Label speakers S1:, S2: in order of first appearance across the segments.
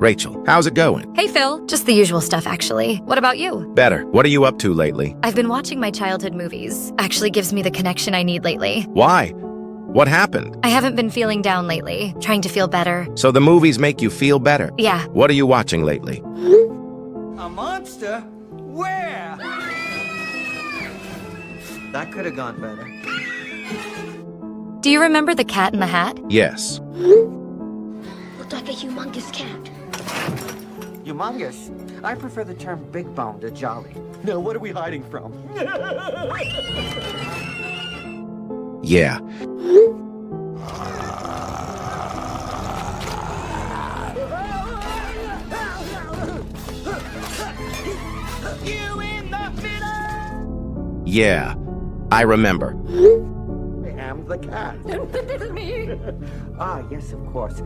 S1: Rachel, how's it going?
S2: Hey, Phil. Just the usual stuff, actually. What about you?
S1: Better. What are you up to lately?
S2: I've been watching my childhood movies. Actually gives me the connection I need lately.
S1: Why? What happened?
S2: I haven't been feeling down lately. Trying to feel better.
S1: So the movies make you feel better?
S2: Yeah.
S1: What are you watching lately?
S3: A monster? Where? That could have gone better.
S2: Do you remember The Cat in the Hat?
S1: Yes.
S4: Looked like a humongous cat.
S3: Humongous? I prefer the term big bone to jolly. Now, what are we hiding from?
S1: Yeah. Yeah. I remember.
S3: I am the cat. Ah, yes, of course.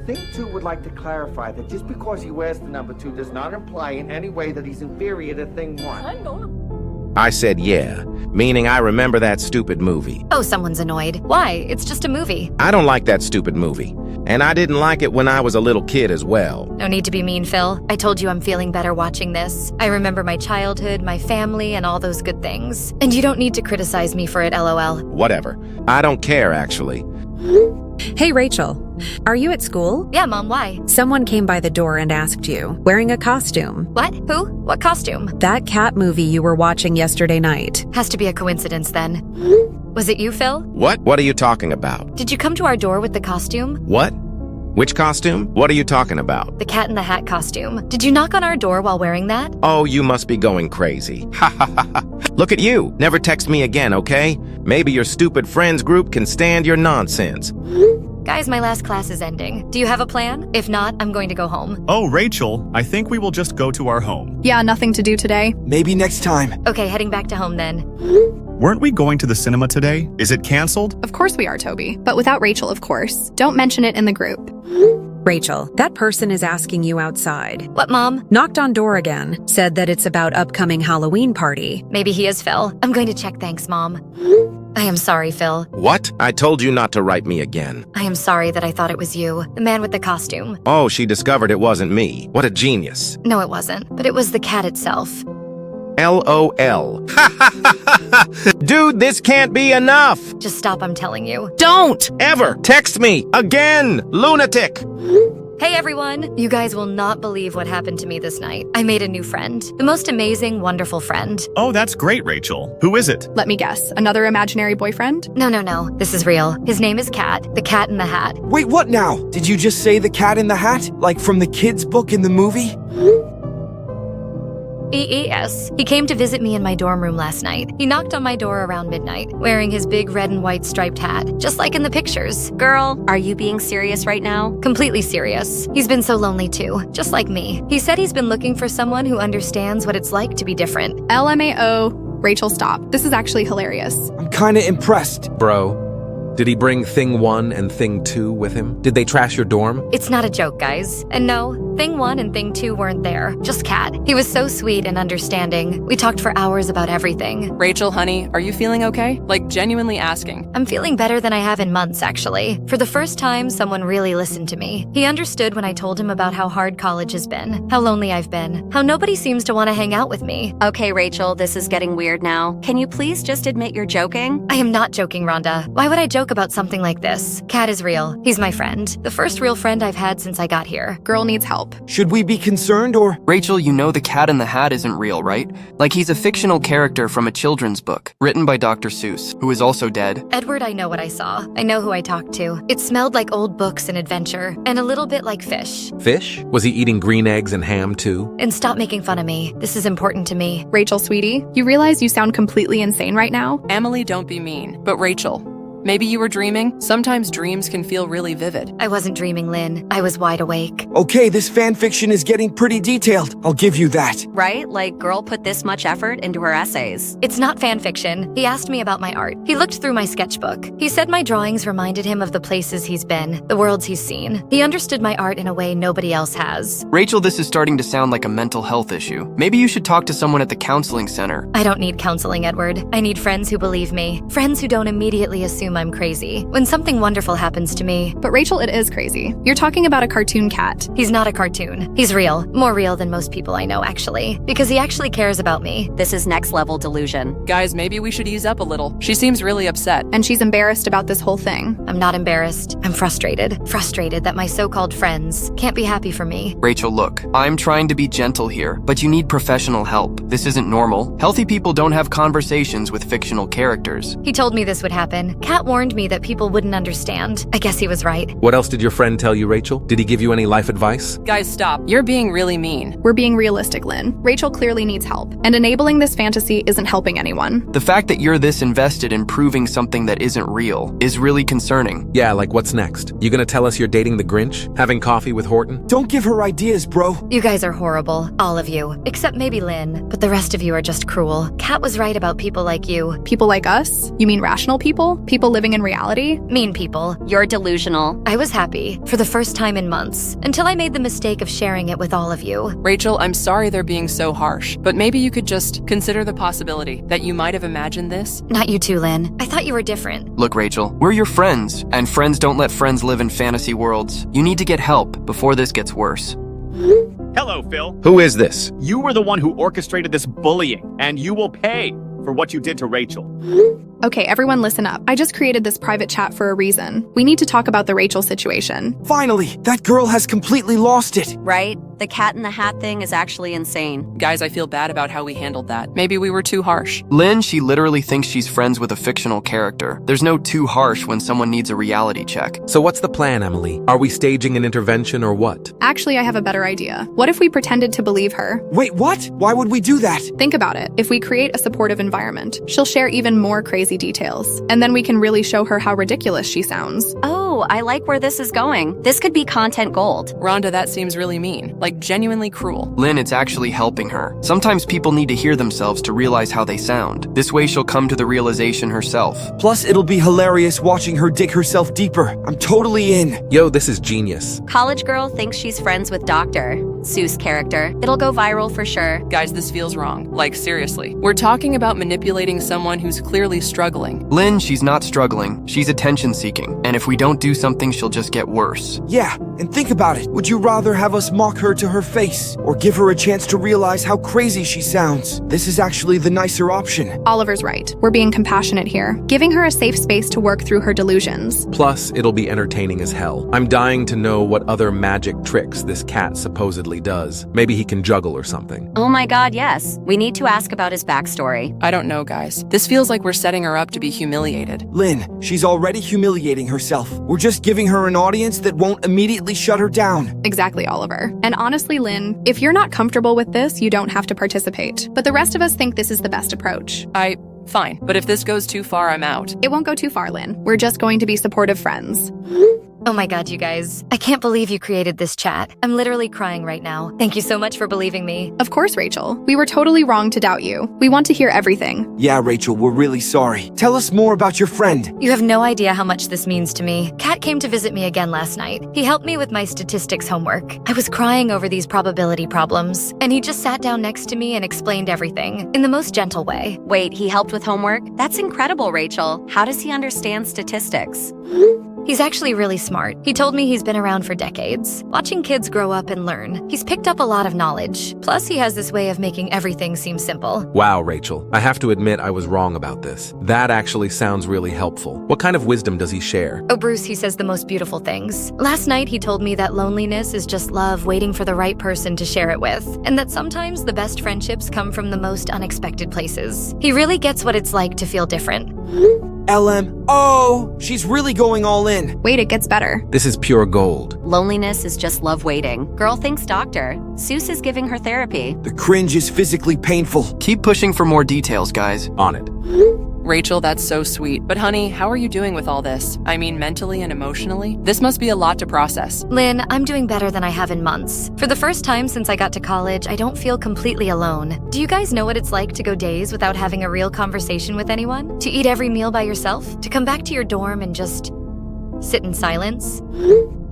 S3: Thing 2 would like to clarify that just because he wears the number 2 does not imply in any way that he's inferior to Thing 1.
S1: I said yeah, meaning I remember that stupid movie.
S2: Oh, someone's annoyed. Why? It's just a movie.
S1: I don't like that stupid movie. And I didn't like it when I was a little kid as well.
S2: No need to be mean, Phil. I told you I'm feeling better watching this. I remember my childhood, my family, and all those good things. And you don't need to criticize me for it, LOL.
S1: Whatever. I don't care, actually.
S5: Hey, Rachel. Are you at school?
S2: Yeah, Mom, why?
S5: Someone came by the door and asked you, wearing a costume.
S2: What? Who? What costume?
S5: That cat movie you were watching yesterday night.
S2: Has to be a coincidence then. Was it you, Phil?
S1: What? What are you talking about?
S2: Did you come to our door with the costume?
S1: What? Which costume? What are you talking about?
S2: The Cat in the Hat costume. Did you knock on our door while wearing that?
S1: Oh, you must be going crazy. Ha ha ha ha. Look at you. Never text me again, okay? Maybe your stupid friends group can stand your nonsense.
S2: Guys, my last class is ending. Do you have a plan? If not, I'm going to go home.
S6: Oh, Rachel, I think we will just go to our home.
S7: Yeah, nothing to do today.
S8: Maybe next time.
S2: Okay, heading back to home then.
S6: Weren't we going to the cinema today? Is it canceled?
S7: Of course we are, Toby. But without Rachel, of course. Don't mention it in the group.
S5: Rachel, that person is asking you outside.
S2: What, Mom?
S5: Knocked on door again. Said that it's about upcoming Halloween party.
S2: Maybe he is Phil. I'm going to check, thanks, Mom. I am sorry, Phil.
S1: What? I told you not to write me again.
S2: I am sorry that I thought it was you, the man with the costume.
S1: Oh, she discovered it wasn't me. What a genius.
S2: No, it wasn't. But it was the cat itself.
S1: LOL. Dude, this can't be enough.
S2: Just stop, I'm telling you.
S1: Don't ever text me again, lunatic.
S2: Hey everyone! You guys will not believe what happened to me this night. I made a new friend. The most amazing, wonderful friend.
S6: Oh, that's great, Rachel. Who is it?
S7: Let me guess. Another imaginary boyfriend?
S2: No. This is real. His name is Cat, the Cat in the Hat.
S8: Wait, what now? Did you just say the cat in the hat? Like from the kids' book in the movie?
S2: Yes. He came to visit me in my dorm room last night. He knocked on my door around midnight, wearing his big red and white striped hat, just like in the pictures.
S4: Girl, are you being serious right now?
S2: Completely serious. He's been so lonely too, just like me. He said he's been looking for someone who understands what it's like to be different.
S7: LMAO. Rachel, stop. This is actually hilarious.
S8: I'm kinda impressed.
S9: Bro, did he bring Thing 1 and Thing 2 with him? Did they trash your dorm?
S2: It's not a joke, guys. And no, Thing 1 and Thing 2 weren't there. Just Cat. He was so sweet and understanding. We talked for hours about everything.
S10: Rachel, honey, are you feeling okay? Like, genuinely asking.
S2: I'm feeling better than I have in months, actually. For the first time, someone really listened to me. He understood when I told him about how hard college has been, how lonely I've been, how nobody seems to want to hang out with me.
S4: Okay, Rachel, this is getting weird now. Can you please just admit you're joking?
S2: I am not joking, Rhonda. Why would I joke about something like this? Cat is real. He's my friend. The first real friend I've had since I got here.
S7: Girl needs help.
S8: Should we be concerned or?
S11: Rachel, you know the Cat in the Hat isn't real, right? Like he's a fictional character from a children's book, written by Dr. Seuss, who is also dead.
S2: Edward, I know what I saw. I know who I talked to. It smelled like old books and adventure, and a little bit like fish.
S9: Fish? Was he eating green eggs and ham too?
S2: And stop making fun of me. This is important to me.
S7: Rachel, sweetie, you realize you sound completely insane right now?
S10: Emily, don't be mean. But Rachel, maybe you were dreaming? Sometimes dreams can feel really vivid.
S2: I wasn't dreaming, Lynn. I was wide awake.
S8: Okay, this fan fiction is getting pretty detailed. I'll give you that.
S4: Right? Like, girl put this much effort into her essays.
S2: It's not fan fiction. He asked me about my art. He looked through my sketchbook. He said my drawings reminded him of the places he's been, the worlds he's seen. He understood my art in a way nobody else has.
S11: Rachel, this is starting to sound like a mental health issue. Maybe you should talk to someone at the counseling center.
S2: I don't need counseling, Edward. I need friends who believe me. Friends who don't immediately assume assume I'm crazy when something wonderful happens to me.
S7: But Rachel, it is crazy. You're talking about a cartoon cat.
S2: He's not a cartoon. He's real. More real than most people I know, actually. Because he actually cares about me.
S4: This is next level delusion.
S10: Guys, maybe we should ease up a little. She seems really upset.
S7: And she's embarrassed about this whole thing.
S2: I'm not embarrassed. I'm frustrated. Frustrated that my so-called friends can't be happy for me.
S11: Rachel, look, I'm trying to be gentle here, but you need professional help. This isn't normal. Healthy people don't have conversations with fictional characters.
S2: He told me this would happen. Kat warned me that people wouldn't understand. I guess he was right.
S9: What else did your friend tell you, Rachel? Did he give you any life advice?
S10: Guys, stop. You're being really mean.
S7: We're being realistic, Lynn. Rachel clearly needs help, and enabling this fantasy isn't helping anyone.
S11: The fact that you're this invested in proving something that isn't real is really concerning.
S9: Yeah, like what's next? You gonna tell us you're dating the Grinch? Having coffee with Horton?
S8: Don't give her ideas, bro.
S2: You guys are horrible. All of you. Except maybe Lynn. But the rest of you are just cruel. Kat was right about people like you.
S7: People like us? You mean rational people? People living in reality?
S2: Mean people.
S4: You're delusional.
S2: I was happy, for the first time in months, until I made the mistake of sharing it with all of you.
S10: Rachel, I'm sorry they're being so harsh, but maybe you could just consider the possibility that you might have imagined this.
S2: Not you too, Lynn. I thought you were different.
S11: Look, Rachel, we're your friends, and friends don't let friends live in fantasy worlds. You need to get help before this gets worse.
S12: Hello, Phil.
S1: Who is this?
S12: You were the one who orchestrated this bullying, and you will pay for what you did to Rachel.
S7: Okay, everyone listen up. I just created this private chat for a reason. We need to talk about the Rachel situation.
S8: Finally, that girl has completely lost it.
S4: Right? The cat in the hat thing is actually insane.
S10: Guys, I feel bad about how we handled that. Maybe we were too harsh.
S11: Lynn, she literally thinks she's friends with a fictional character. There's no too harsh when someone needs a reality check.
S9: So what's the plan, Emily? Are we staging an intervention or what?
S7: Actually, I have a better idea. What if we pretended to believe her?
S8: Wait, what? Why would we do that?
S7: Think about it. If we create a supportive environment, she'll share even more crazy details. And then we can really show her how ridiculous she sounds.
S4: Oh, I like where this is going. This could be content gold.
S10: Rhonda, that seems really mean. Like, genuinely cruel.
S11: Lynn, it's actually helping her. Sometimes people need to hear themselves to realize how they sound. This way she'll come to the realization herself.
S8: Plus, it'll be hilarious watching her dig herself deeper. I'm totally in.
S9: Yo, this is genius.
S4: College girl thinks she's friends with Dr. Seuss character. It'll go viral for sure.
S10: Guys, this feels wrong. Like, seriously. We're talking about manipulating someone who's clearly struggling.
S11: Lynn, she's not struggling. She's attention-seeking. And if we don't do something, she'll just get worse.
S8: Yeah, and think about it. Would you rather have us mock her to her face, or give her a chance to realize how crazy she sounds? This is actually the nicer option.
S7: Oliver's right. We're being compassionate here, giving her a safe space to work through her delusions.
S9: Plus, it'll be entertaining as hell. I'm dying to know what other magic tricks this cat supposedly does. Maybe he can juggle or something.
S4: Oh my god, yes. We need to ask about his backstory.
S10: I don't know, guys. This feels like we're setting her up to be humiliated.
S8: Lynn, she's already humiliating herself. We're just giving her an audience that won't immediately shut her down.
S7: Exactly, Oliver. And honestly, Lynn, if you're not comfortable with this, you don't have to participate. But the rest of us think this is the best approach.
S10: Fine. But if this goes too far, I'm out.
S7: It won't go too far, Lynn. We're just going to be supportive friends.
S2: Oh my god, you guys. I can't believe you created this chat. I'm literally crying right now. Thank you so much for believing me.
S7: Of course, Rachel. We were totally wrong to doubt you. We want to hear everything.
S8: Yeah, Rachel, we're really sorry. Tell us more about your friend.
S2: You have no idea how much this means to me. Kat came to visit me again last night. He helped me with my statistics homework. I was crying over these probability problems, and he just sat down next to me and explained everything in the most gentle way.
S4: Wait, he helped with homework? That's incredible, Rachel. How does he understand statistics?
S2: He's actually really smart. He told me he's been around for decades, watching kids grow up and learn. He's picked up a lot of knowledge. Plus, he has this way of making everything seem simple.
S9: Wow, Rachel. I have to admit I was wrong about this. That actually sounds really helpful. What kind of wisdom does he share?
S2: Oh, Bruce, he says the most beautiful things. Last night, he told me that loneliness is just love waiting for the right person to share it with, and that sometimes the best friendships come from the most unexpected places. He really gets what it's like to feel different.
S8: LM. Oh, she's really going all in.
S7: Wait, it gets better.
S9: This is pure gold.
S4: Loneliness is just love waiting. Girl thinks doctor. Seuss is giving her therapy.
S8: The cringe is physically painful.
S11: Keep pushing for more details, guys.
S9: On it.
S10: Rachel, that's so sweet. But honey, how are you doing with all this? I mean, mentally and emotionally? This must be a lot to process.
S2: Lynn, I'm doing better than I have in months. For the first time since I got to college, I don't feel completely alone. Do you guys know what it's like to go days without having a real conversation with anyone? To eat every meal by yourself? To come back to your dorm and just sit in silence?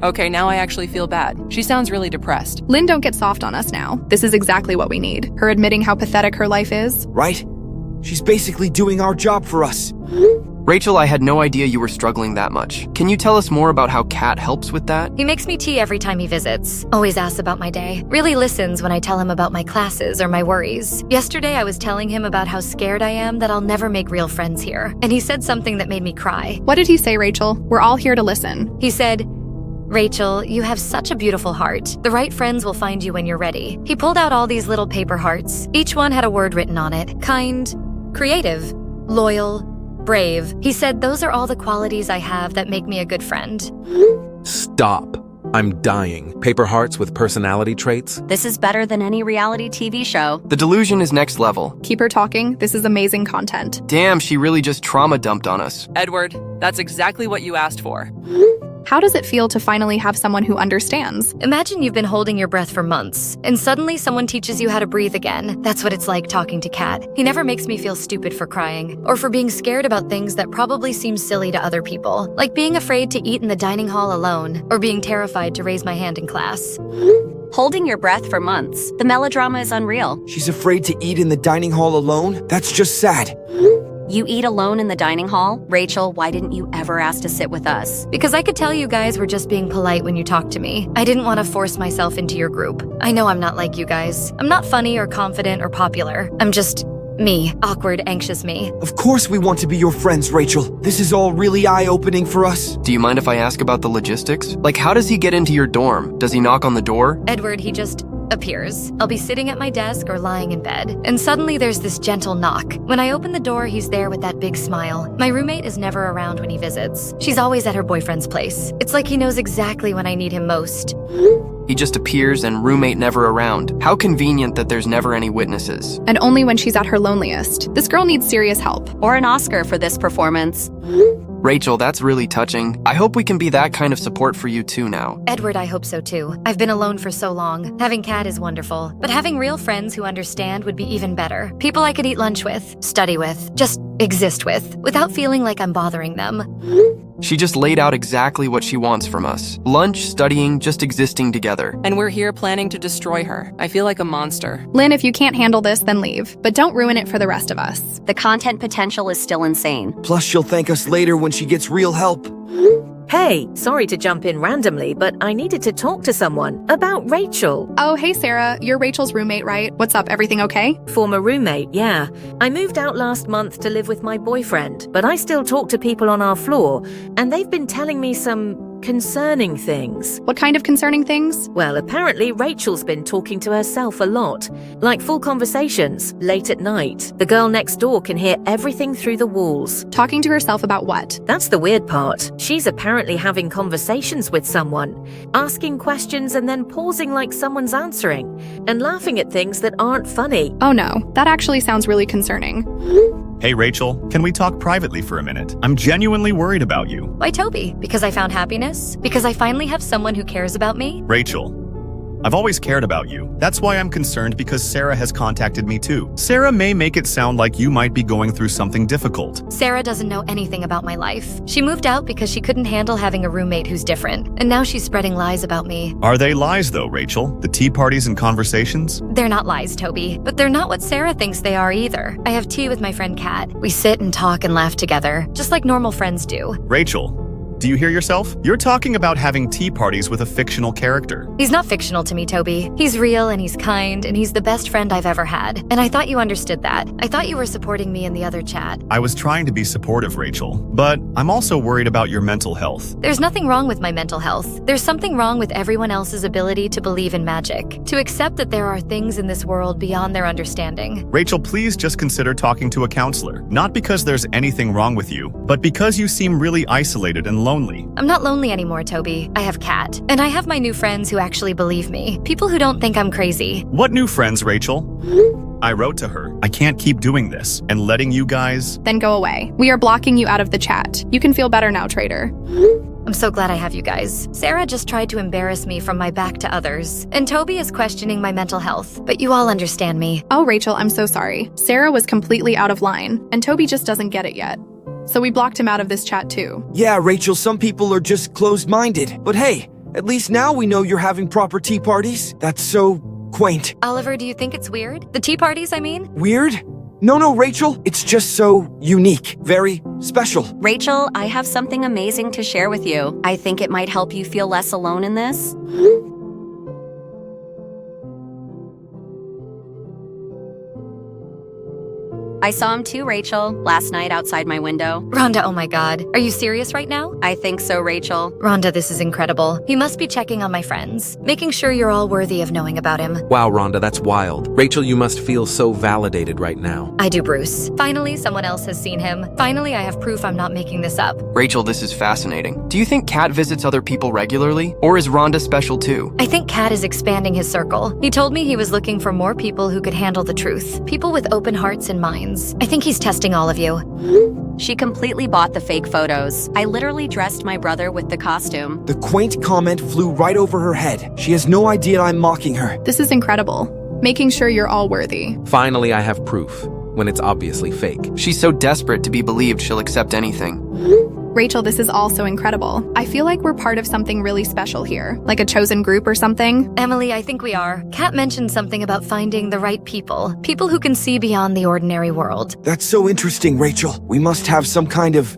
S10: Okay, now I actually feel bad. She sounds really depressed.
S7: Lynn, don't get soft on us now. This is exactly what we need. Her admitting how pathetic her life is.
S8: Right? She's basically doing our job for us.
S11: Rachel, I had no idea you were struggling that much. Can you tell us more about how Kat helps with that?
S2: He makes me tea every time he visits. Always asks about my day. Really listens when I tell him about my classes or my worries. Yesterday, I was telling him about how scared I am that I'll never make real friends here. And he said something that made me cry.
S7: What did he say, Rachel? We're all here to listen.
S2: He said, "Rachel, you have such a beautiful heart. The right friends will find you when you're ready." He pulled out all these little paper hearts. Each one had a word written on it. Kind, creative, loyal, brave. He said, "Those are all the qualities I have that make me a good friend."
S9: Stop. I'm dying. Paper hearts with personality traits?
S4: This is better than any reality TV show.
S11: The delusion is next level.
S7: Keep her talking. This is amazing content.
S11: Damn, she really just trauma dumped on us.
S10: Edward, that's exactly what you asked for.
S7: How does it feel to finally have someone who understands?
S2: Imagine you've been holding your breath for months, and suddenly someone teaches you how to breathe again. That's what it's like talking to Kat. He never makes me feel stupid for crying, or for being scared about things that probably seem silly to other people, like being afraid to eat in the dining hall alone, or being terrified to raise my hand in class.
S4: Holding your breath for months. The melodrama is unreal.
S8: She's afraid to eat in the dining hall alone? That's just sad.
S4: You eat alone in the dining hall? Rachel, why didn't you ever ask to sit with us?
S2: Because I could tell you guys were just being polite when you talked to me. I didn't want to force myself into your group. I know I'm not like you guys. I'm not funny or confident or popular. I'm just me. Awkward, anxious me.
S8: Of course we want to be your friends, Rachel. This is all really eye-opening for us.
S11: Do you mind if I ask about the logistics? Like, how does he get into your dorm? Does he knock on the door?
S2: Edward, he just appears. I'll be sitting at my desk or lying in bed, and suddenly there's this gentle knock. When I open the door, he's there with that big smile. My roommate is never around when he visits. She's always at her boyfriend's place. It's like he knows exactly when I need him most.
S11: He just appears and roommate never around. How convenient that there's never any witnesses.
S7: And only when she's at her loneliest. This girl needs serious help.
S4: Or an Oscar for this performance.
S11: Rachel, that's really touching. I hope we can be that kind of support for you too now.
S2: Edward, I hope so too. I've been alone for so long. Having Kat is wonderful, but having real friends who understand would be even better. People I could eat lunch with, study with, just exist with, without feeling like I'm bothering them.
S11: She just laid out exactly what she wants from us. Lunch, studying, just existing together.
S10: And we're here planning to destroy her. I feel like a monster.
S7: Lynn, if you can't handle this, then leave. But don't ruin it for the rest of us.
S4: The content potential is still insane.
S8: Plus, she'll thank us later when she gets real help.
S13: Hey, sorry to jump in randomly, but I needed to talk to someone about Rachel.
S7: Oh, hey, Sarah. You're Rachel's roommate, right? What's up? Everything okay?
S13: Former roommate, yeah. I moved out last month to live with my boyfriend, but I still talk to people on our floor, and they've been telling me some concerning things.
S7: What kind of concerning things?
S13: Well, apparently Rachel's been talking to herself a lot, like full conversations, late at night. The girl next door can hear everything through the walls.
S7: Talking to herself about what?
S13: That's the weird part. She's apparently having conversations with someone, asking questions and then pausing like someone's answering, and laughing at things that aren't funny.
S7: Oh no, that actually sounds really concerning.
S6: Hey, Rachel, can we talk privately for a minute? I'm genuinely worried about you.
S2: Why, Toby? Because I found happiness? Because I finally have someone who cares about me?
S6: Rachel, I've always cared about you. That's why I'm concerned because Sarah has contacted me too. Sarah may make it sound like you might be going through something difficult.
S2: Sarah doesn't know anything about my life. She moved out because she couldn't handle having a roommate who's different, and now she's spreading lies about me.
S6: Are they lies though, Rachel? The tea parties and conversations?
S2: They're not lies, Toby, but they're not what Sarah thinks they are either. I have tea with my friend Kat. We sit and talk and laugh together, just like normal friends do.
S6: Rachel, do you hear yourself? You're talking about having tea parties with a fictional character.
S2: He's not fictional to me, Toby. He's real and he's kind and he's the best friend I've ever had. And I thought you understood that. I thought you were supporting me in the other chat.
S6: I was trying to be supportive, Rachel, but I'm also worried about your mental health.
S2: There's nothing wrong with my mental health. There's something wrong with everyone else's ability to believe in magic, to accept that there are things in this world beyond their understanding.
S6: Rachel, please just consider talking to a counselor. Not because there's anything wrong with you, but because you seem really isolated and lonely.
S2: I'm not lonely anymore, Toby. I have Kat. And I have my new friends who actually believe me. People who don't think I'm crazy.
S6: What new friends, Rachel? I wrote to her, I can't keep doing this and letting you guys...
S7: Then go away. We are blocking you out of the chat. You can feel better now, traitor.
S2: I'm so glad I have you guys. Sarah just tried to embarrass me from my back to others. And Toby is questioning my mental health. But you all understand me.
S7: Oh, Rachel, I'm so sorry. Sarah was completely out of line. And Toby just doesn't get it yet. So we blocked him out of this chat too.
S8: Yeah, Rachel, some people are just closed-minded. But hey, at least now we know you're having proper tea parties. That's so quaint.
S2: Oliver, do you think it's weird? The tea parties, I mean?
S8: Weird? No, Rachel. It's just so unique. Very special.
S4: Rachel, I have something amazing to share with you. I think it might help you feel less alone in this. I saw him too, Rachel, last night outside my window.
S2: Rhonda, oh my god. Are you serious right now?
S4: I think so, Rachel.
S2: Rhonda, this is incredible. He must be checking on my friends, making sure you're all worthy of knowing about him.
S9: Wow, Rhonda, that's wild. Rachel, you must feel so validated right now.
S2: I do, Bruce. Finally, someone else has seen him. Finally, I have proof I'm not making this up.
S11: Rachel, this is fascinating. Do you think Kat visits other people regularly? Or is Rhonda special too?
S2: I think Kat is expanding his circle. He told me he was looking for more people who could handle the truth. People with open hearts and minds. I think he's testing all of you.
S4: She completely bought the fake photos. I literally dressed my brother with the costume.
S8: The quaint comment flew right over her head. She has no idea I'm mocking her.
S7: This is incredible. Making sure you're all worthy.
S9: Finally, I have proof, when it's obviously fake.
S11: She's so desperate to be believed she'll accept anything.
S7: Rachel, this is also incredible. I feel like we're part of something really special here, like a chosen group or something.
S2: Emily, I think we are. Kat mentioned something about finding the right people. People who can see beyond the ordinary world.
S8: That's so interesting, Rachel. We must have some kind of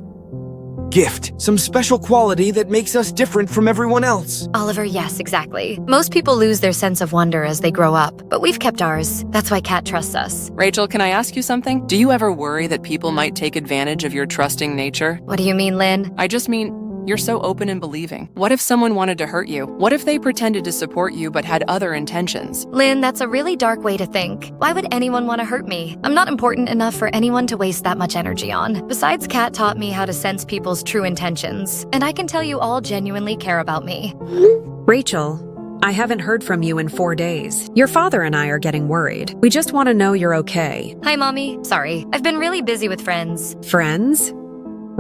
S8: gift. Some special quality that makes us different from everyone else.
S2: Oliver, yes, exactly. Most people lose their sense of wonder as they grow up, but we've kept ours. That's why Kat trusts us.
S10: Rachel, can I ask you something? Do you ever worry that people might take advantage of your trusting nature?
S2: What do you mean, Lynn?
S10: I just mean, you're so open and believing. What if someone wanted to hurt you? What if they pretended to support you but had other intentions?
S2: Lynn, that's a really dark way to think. Why would anyone want to hurt me? I'm not important enough for anyone to waste that much energy on. Besides, Kat taught me how to sense people's true intentions, and I can tell you all genuinely care about me.
S5: Rachel, I haven't heard from you in 4 days. Your father and I are getting worried. We just want to know you're okay.
S2: Hi, Mommy. Sorry, I've been really busy with friends.
S5: Friends?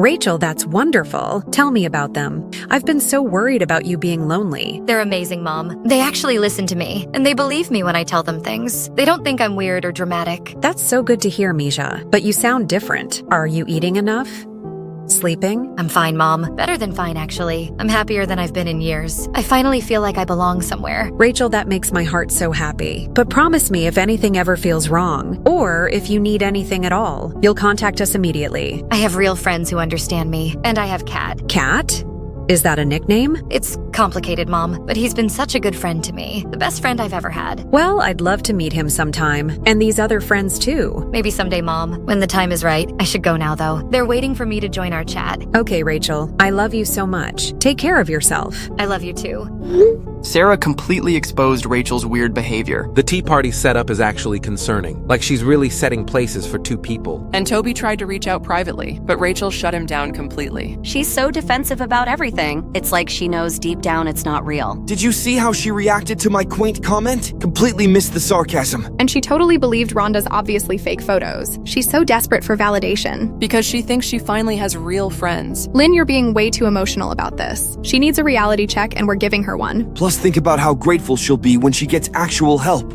S5: Rachel, that's wonderful. Tell me about them. I've been so worried about you being lonely.
S2: They're amazing, Mom. They actually listen to me, and they believe me when I tell them things. They don't think I'm weird or dramatic.
S5: That's so good to hear, Misha. But you sound different. Are you eating enough? Sleeping?
S2: I'm fine, Mom. Better than fine, actually. I'm happier than I've been in years. I finally feel like I belong somewhere.
S5: Rachel, that makes my heart so happy. But promise me if anything ever feels wrong, or if you need anything at all, you'll contact us immediately.
S2: I have real friends who understand me, and I have Kat.
S5: Kat? Is that a nickname?
S2: It's complicated, Mom, but he's been such a good friend to me. The best friend I've ever had.
S5: Well, I'd love to meet him sometime. And these other friends too.
S2: Maybe someday, Mom. When the time is right. I should go now, though. They're waiting for me to join our chat.
S5: Okay, Rachel. I love you so much. Take care of yourself.
S2: I love you too.
S11: Sarah completely exposed Rachel's weird behavior.
S9: The tea party setup is actually concerning. Like she's really setting places for two people.
S10: And Toby tried to reach out privately, but Rachel shut him down completely.
S4: She's so defensive about everything. It's like she knows deep down it's not real.
S8: Did you see how she reacted to my quaint comment? Completely missed the sarcasm.
S7: And she totally believed Rhonda's obviously fake photos. She's so desperate for validation.
S10: Because she thinks she finally has real friends.
S7: Lynn, you're being way too emotional about this. She needs a reality check and we're giving her one.
S8: Plus, think about how grateful she'll be when she gets actual help.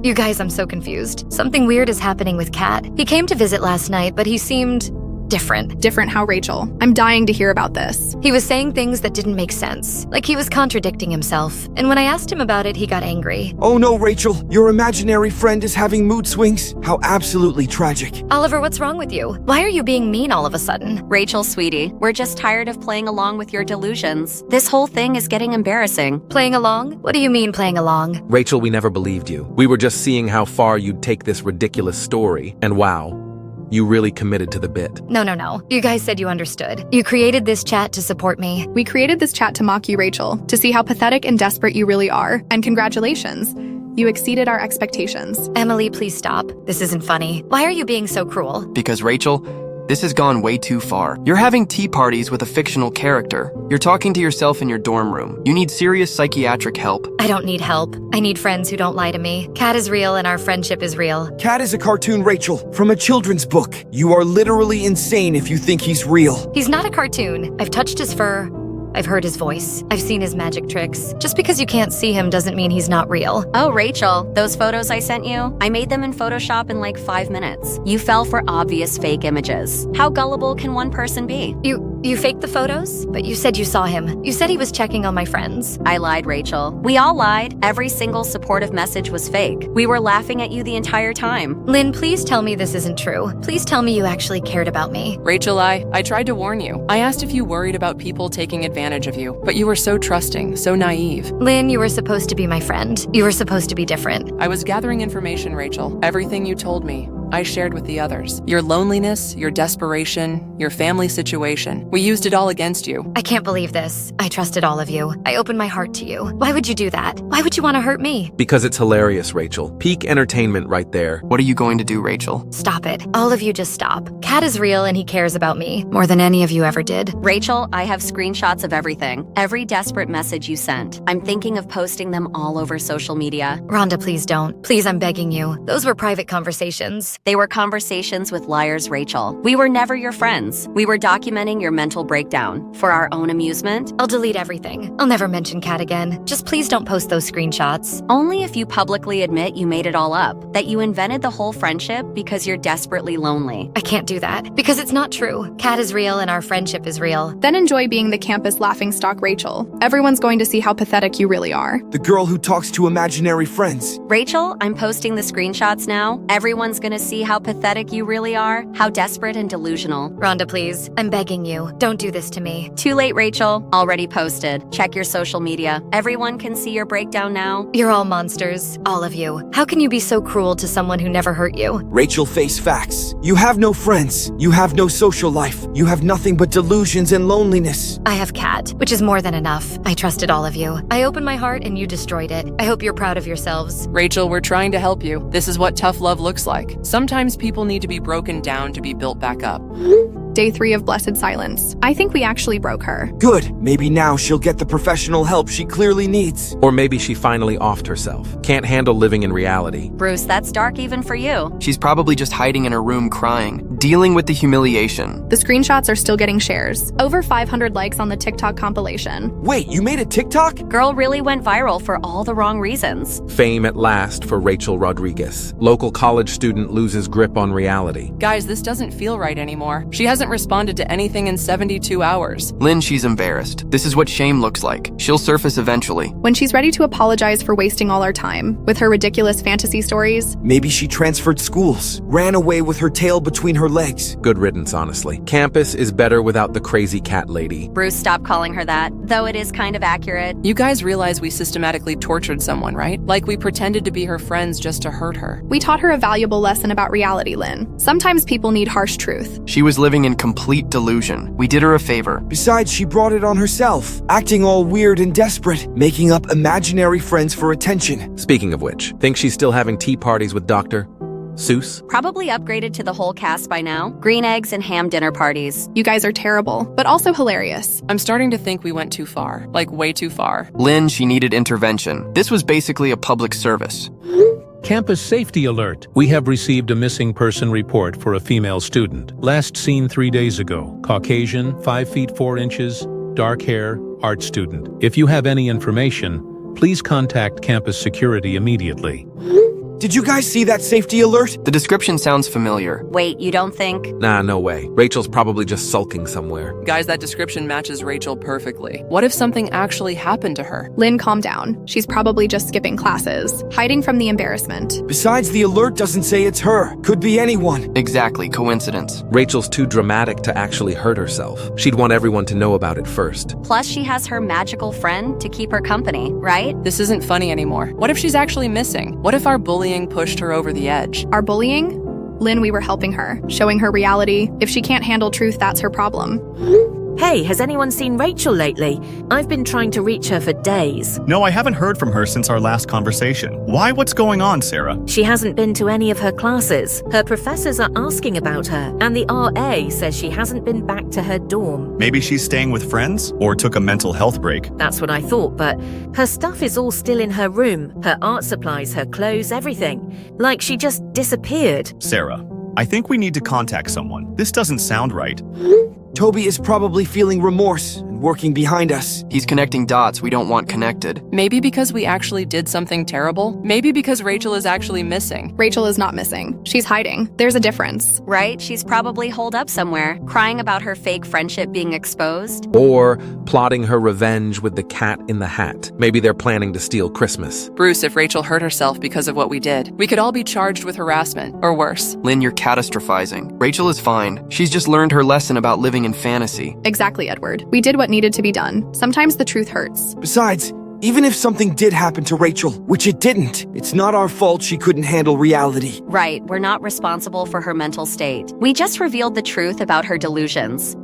S2: You guys, I'm so confused. Something weird is happening with Kat. He came to visit last night, but he seemed different.
S7: Different how, Rachel? I'm dying to hear about this.
S2: He was saying things that didn't make sense, like he was contradicting himself. And when I asked him about it, he got angry.
S8: Oh no, Rachel, your imaginary friend is having mood swings? How absolutely tragic.
S2: Oliver, what's wrong with you? Why are you being mean all of a sudden?
S4: Rachel, sweetie, we're just tired of playing along with your delusions. This whole thing is getting embarrassing.
S2: Playing along? What do you mean playing along?
S9: Rachel, we never believed you. We were just seeing how far you'd take this ridiculous story, and wow, you really committed to the bit.
S2: No. You guys said you understood. You created this chat to support me.
S7: We created this chat to mock you, Rachel, to see how pathetic and desperate you really are. And congratulations. You exceeded our expectations.
S2: Emily, please stop. This isn't funny. Why are you being so cruel?
S11: Because, Rachel, this has gone way too far. You're having tea parties with a fictional character. You're talking to yourself in your dorm room. You need serious psychiatric help.
S2: I don't need help. I need friends who don't lie to me. Kat is real and our friendship is real.
S8: Kat is a cartoon, Rachel, from a children's book. You are literally insane if you think he's real.
S2: He's not a cartoon. I've touched his fur. I've heard his voice. I've seen his magic tricks. Just because you can't see him doesn't mean he's not real.
S4: Oh, Rachel, those photos I sent you, I made them in Photoshop in like 5 minutes. You fell for obvious fake images. How gullible can one person be?
S2: You You faked the photos, but you said you saw him. You said he was checking on my friends.
S4: I lied, Rachel. We all lied. Every single supportive message was fake. We were laughing at you the entire time.
S2: Lynn, please tell me this isn't true. Please tell me you actually cared about me.
S10: Rachel, I tried to warn you. I asked if you worried about people taking advantage of you, but you were so trusting, so naive.
S2: Lynn, you were supposed to be my friend. You were supposed to be different.
S10: I was gathering information, Rachel. Everything you told me, I shared with the others. Your loneliness, your desperation, your family situation. We used it all against you.
S2: I can't believe this. I trusted all of you. I opened my heart to you. Why would you do that? Why would you want to hurt me?
S9: Because it's hilarious, Rachel. Peak entertainment right there.
S11: What are you going to do, Rachel?
S2: Stop it. All of you just stop. Kat is real and he cares about me more than any of you ever did.
S4: Rachel, I have screenshots of everything. Every desperate message you sent. I'm thinking of posting them all over social media.
S2: Rhonda, please don't. Please, I'm begging you. Those were private conversations.
S4: They were conversations with liars, Rachel. We were never your friends. We were documenting your mental breakdown for our own amusement.
S2: I'll delete everything. I'll never mention Kat again. Just please don't post those screenshots.
S4: Only if you publicly admit you made it all up, that you invented the whole friendship because you're desperately lonely.
S2: I can't do that because it's not true. Kat is real and our friendship is real.
S7: Then enjoy being the campus laughingstock, Rachel. Everyone's going to see how pathetic you really are.
S8: The girl who talks to imaginary friends.
S4: Rachel, I'm posting the screenshots now. Everyone's gonna see how pathetic you really are, how desperate and delusional.
S2: Rhonda, please, I'm begging you. Don't do this to me.
S4: Too late, Rachel. Already posted. Check your social media. Everyone can see your breakdown now.
S2: You're all monsters. All of you. How can you be so cruel to someone who never hurt you?
S8: Rachel, face facts. You have no friends. You have no social life. You have nothing but delusions and loneliness.
S2: I have Kat, which is more than enough. I trusted all of you. I opened my heart and you destroyed it. I hope you're proud of yourselves.
S10: Rachel, we're trying to help you. This is what tough love looks like. Sometimes people need to be broken down to be built back up.
S7: Day 3 of blessed silence. I think we actually broke her.
S8: Good. Maybe now she'll get the professional help she clearly needs.
S9: Or maybe she finally offed herself. Can't handle living in reality.
S4: Bruce, that's dark even for you.
S11: She's probably just hiding in her room crying, dealing with the humiliation.
S7: The screenshots are still getting shares. Over 500 likes on the TikTok compilation.
S8: Wait, you made a TikTok?
S4: Girl really went viral for all the wrong reasons.
S9: Fame at last for Rachel Rodriguez. Local college student loses grip on reality.
S10: Guys, this doesn't feel right anymore. She hasn't responded to anything in 72 hours.
S11: Lynn, she's embarrassed. This is what shame looks like. She'll surface eventually.
S7: When she's ready to apologize for wasting all our time with her ridiculous fantasy stories.
S8: Maybe she transferred schools, ran away with her tail between her legs.
S9: Good riddance, honestly. Campus is better without the crazy cat lady.
S4: Bruce, stop calling her that, though it is kind of accurate.
S10: You guys realize we systematically tortured someone, right? Like we pretended to be her friends just to hurt her.
S7: We taught her a valuable lesson about reality, Lynn. Sometimes people need harsh truth.
S11: She was living in complete delusion. We did her a favor.
S8: Besides, she brought it on herself, acting all weird and desperate, making up imaginary friends for attention.
S9: Speaking of which, think she's still having tea parties with Dr. Seuss?
S4: Probably upgraded to the whole cast by now. Green eggs and ham dinner parties.
S7: You guys are terrible, but also hilarious.
S10: I'm starting to think we went too far. Like way too far.
S11: Lynn, she needed intervention. This was basically a public service.
S14: Campus safety alert. We have received a missing person report for a female student. Last seen 3 days ago. Caucasian, 5 feet 4 inches, dark hair, art student. If you have any information, please contact campus security immediately.
S8: Did you guys see that safety alert?
S11: The description sounds familiar.
S4: Wait, you don't think?
S9: Nah, no way. Rachel's probably just sulking somewhere.
S10: Guys, that description matches Rachel perfectly. What if something actually happened to her?
S7: Lynn, calm down. She's probably just skipping classes, hiding from the embarrassment.
S8: Besides, the alert doesn't say it's her. Could be anyone.
S11: Exactly, coincidence.
S9: Rachel's too dramatic to actually hurt herself. She'd want everyone to know about it first.
S4: Plus, she has her magical friend to keep her company, right?
S10: This isn't funny anymore. What if she's actually missing? What if our bullying pushed her over the edge?
S7: Our bullying? Lynn, we were helping her, showing her reality. If she can't handle truth, that's her problem.
S13: Hey, has anyone seen Rachel lately? I've been trying to reach her for days.
S6: No, I haven't heard from her since our last conversation. Why? What's going on, Sarah?
S13: She hasn't been to any of her classes. Her professors are asking about her, and the RA says she hasn't been back to her dorm.
S6: Maybe she's staying with friends or took a mental health break.
S13: That's what I thought, but her stuff is all still in her room. Her art supplies, her clothes, everything. Like she just disappeared.
S6: Sarah, I think we need to contact someone. This doesn't sound right.
S8: Toby is probably feeling remorse and and working behind us.
S11: He's connecting dots we don't want connected.
S10: Maybe because we actually did something terrible? Maybe because Rachel is actually missing.
S7: Rachel is not missing. She's hiding. There's a difference.
S4: Right? She's probably holed up somewhere, crying about her fake friendship being exposed.
S9: Or plotting her revenge with the cat in the hat. Maybe they're planning to steal Christmas.
S10: Bruce, if Rachel hurt herself because of what we did, we could all be charged with harassment, or worse.
S11: Lynn, you're catastrophizing. Rachel is fine. She's just learned her lesson about living in fantasy.
S7: Exactly, Edward. We did what needed to be done. Sometimes the truth hurts.
S8: Besides, even if something did happen to Rachel, which it didn't, it's not our fault she couldn't handle reality.
S4: Right, we're not responsible for her mental state. We just revealed the truth about her delusions.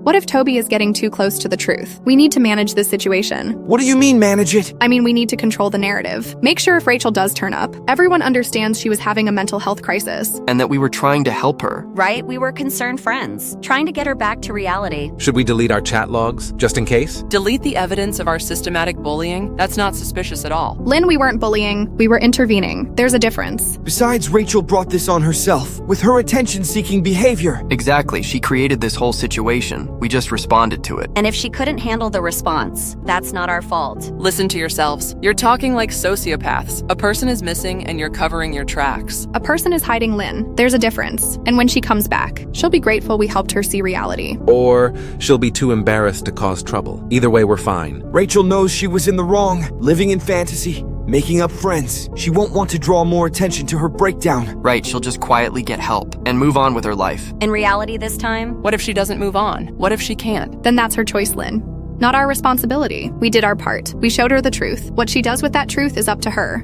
S7: What if Toby is getting too close to the truth? We need to manage this situation.
S8: What do you mean, manage it?
S7: I mean, we need to control the narrative. Make sure if Rachel does turn up, everyone understands she was having a mental health crisis.
S11: And that we were trying to help her.
S4: Right? We were concerned friends, trying to get her back to reality.
S9: Should we delete our chat logs, just in case?
S10: Delete the evidence of our systematic bullying? That's not suspicious at all.
S7: Lynn, we weren't bullying. We were intervening. There's a difference.
S8: Besides, Rachel brought this on herself, with her attention-seeking behavior.
S11: Exactly. She created this whole situation. We just responded to it.
S4: And if she couldn't handle the response, that's not our fault.
S10: Listen to yourselves. You're talking like sociopaths. A person is missing and you're covering your tracks.
S7: A person is hiding Lynn. There's a difference. And when she comes back, she'll be grateful we helped her see reality.
S9: Or she'll be too embarrassed to cause trouble. Either way, we're fine.
S8: Rachel knows she was in the wrong, living in fantasy, making up friends. She won't want to draw more attention to her breakdown.
S11: Right, she'll just quietly get help and move on with her life.
S4: In reality this time?
S10: What if she doesn't move on? What if she can't?
S7: Then that's her choice, Lynn. Not our responsibility. We did our part. We showed her the truth. What she does with that truth is up to her.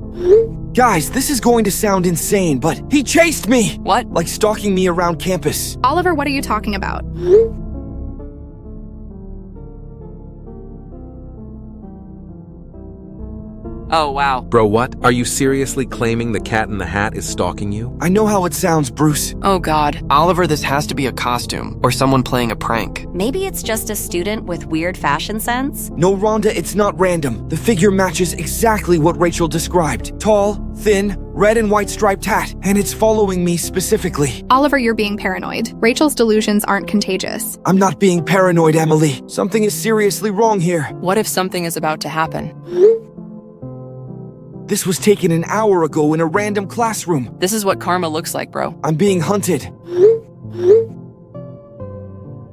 S8: Guys, this is going to sound insane, but he chased me!
S10: What?
S8: Like stalking me around campus.
S7: Oliver, what are you talking about?
S10: Oh, wow.
S9: Bro, what? Are you seriously claiming the cat in the hat is stalking you?
S8: I know how it sounds, Bruce.
S10: Oh, God.
S11: Oliver, this has to be a costume, or someone playing a prank.
S4: Maybe it's just a student with weird fashion sense?
S8: No, Rhonda, it's not random. The figure matches exactly what Rachel described. Tall, thin, red and white striped hat, and it's following me specifically.
S7: Oliver, you're being paranoid. Rachel's delusions aren't contagious.
S8: I'm not being paranoid, Emily. Something is seriously wrong here.
S10: What if something is about to happen?
S8: This was taken an hour ago in a random classroom.
S10: This is what karma looks like, bro.
S8: I'm being hunted.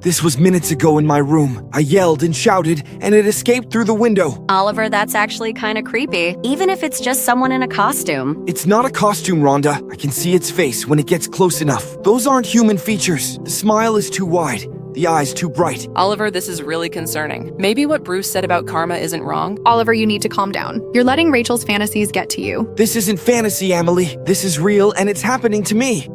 S8: This was minutes ago in my room. I yelled and shouted, and it escaped through the window.
S4: Oliver, that's actually kind of creepy, even if it's just someone in a costume.
S8: It's not a costume, Rhonda. I can see its face when it gets close enough. Those aren't human features. The smile is too wide. The eyes too bright.
S10: Oliver, this is really concerning. Maybe what Bruce said about karma isn't wrong.
S7: Oliver, you need to calm down. You're letting Rachel's fantasies get to you.
S8: This isn't fantasy, Emily. This is real, and it's happening to me.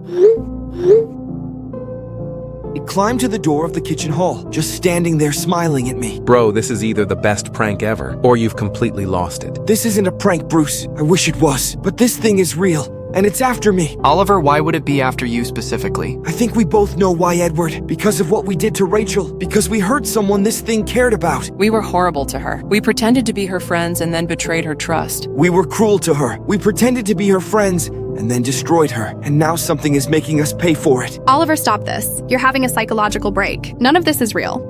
S8: It climbed to the door of the kitchen hall, just standing there smiling at me.
S9: Bro, this is either the best prank ever, or you've completely lost it.
S8: This isn't a prank, Bruce. I wish it was. But this thing is real. And it's after me.
S11: Oliver, why would it be after you specifically?
S8: I think we both know why, Edward. Because of what we did to Rachel. Because we hurt someone this thing cared about.
S10: We were horrible to her. We pretended to be her friends and then betrayed her trust.
S8: We were cruel to her. We pretended to be her friends and then destroyed her. And now something is making us pay for it.
S7: Oliver, stop this. You're having a psychological break. None of this is real.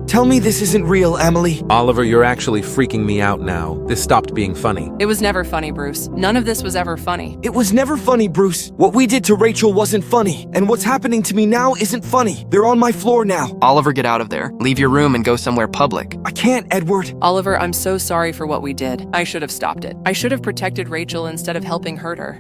S8: Tell me this isn't real, Emily.
S9: Oliver, you're actually freaking me out now. This stopped being funny.
S10: It was never funny, Bruce. None of this was ever funny.
S8: It was never funny, Bruce. What we did to Rachel wasn't funny. And what's happening to me now isn't funny. They're on my floor now.
S11: Oliver, get out of there. Leave your room and go somewhere public.
S8: I can't, Edward.
S10: Oliver, I'm so sorry for what we did. I should have stopped it. I should have protected Rachel instead of helping hurt her.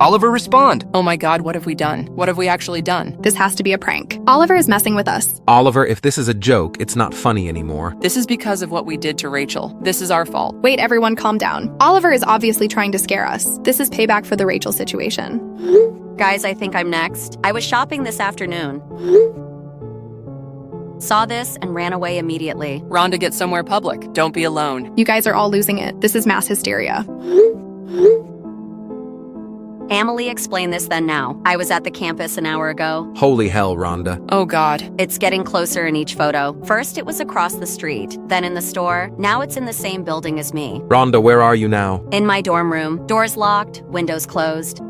S11: Oliver, respond.
S10: Oh my God, what have we done? What have we actually done?
S7: This has to be a prank. Oliver is messing with us.
S9: Oliver, if this is a joke, it's not funny anymore.
S10: This is because of what we did to Rachel. This is our fault.
S7: Wait, everyone, calm down. Oliver is obviously trying to scare us. This is payback for the Rachel situation.
S4: Guys, I think I'm next. I was shopping this afternoon. Saw this and ran away immediately.
S10: Rhonda, get somewhere public. Don't be alone.
S7: You guys are all losing it. This is mass hysteria.
S4: Amelie explained this then now. I was at the campus an hour ago.
S9: Holy hell, Rhonda.
S10: Oh God.
S4: It's getting closer in each photo. First, it was across the street, then in the store. Now it's in the same building as me.
S9: Rhonda, where are you now?
S4: In my dorm room. Doors locked, windows closed.